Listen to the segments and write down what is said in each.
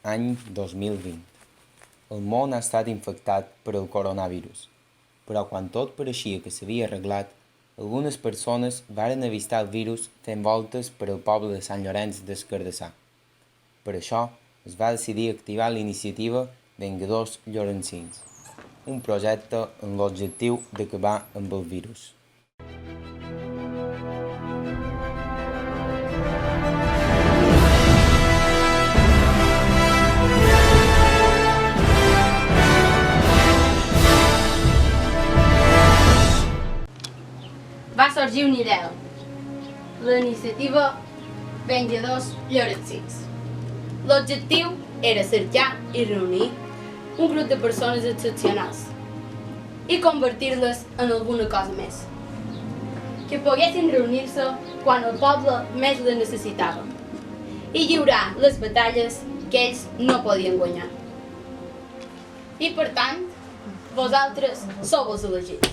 any 2020. El món ha estat infectat per el coronavirus, però quan tot pareixia que s'havia arreglat, algunes persones varen avistar el virus fent voltes per al poble de Sant Llorenç des Cardassar. Per això es va decidir activar la iniciativa Vengadors Llorencins, un projecte amb l'objectiu d'acabar amb el virus. Va sorgir una idea, la iniciativa Vengadors Llorencins. L'objectiu era cercar i reunir un grup de persones excepcionals i convertir-les en alguna cosa més, que poguessin reunir-se quan el poble més les necessitava i lliurar les batalles que ells no podien guanyar. I per tant, vosaltres sou els elegits.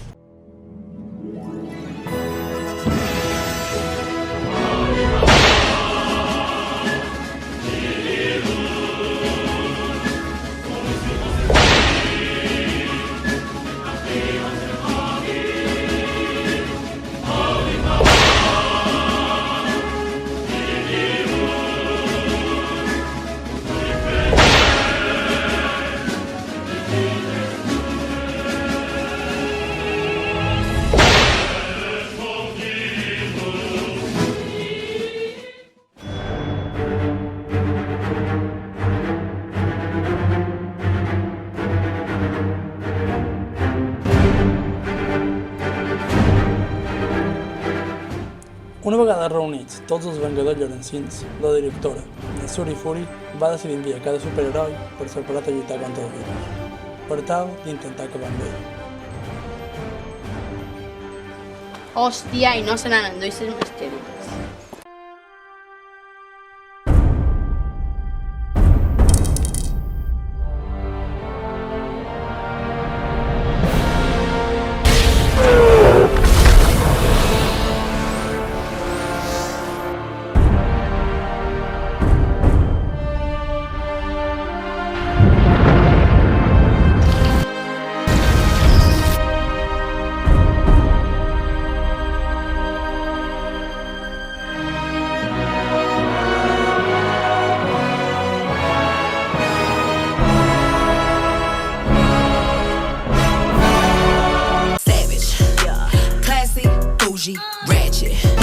Una vegada reunits tots els Vengadors Llorencins, la directora, Suri Furi, va decidir enviar cada superheroi per separat a lluitar contra el virus, per tal d'intentar acabar amb ell. Hòstia, i no se n'han enduit les mascaretes. Ratchet.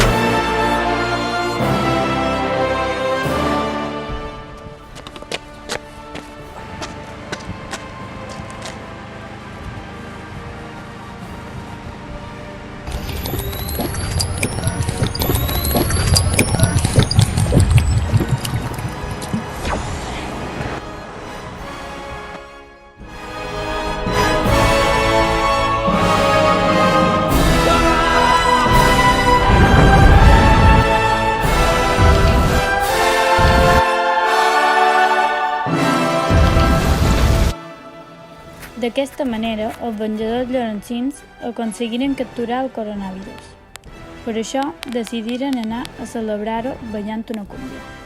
D'aquesta manera, els Vengadors Llorencins aconseguiren capturar el coronavirus. Per això, decidiren anar a celebrar-ho ballant una cúmbia.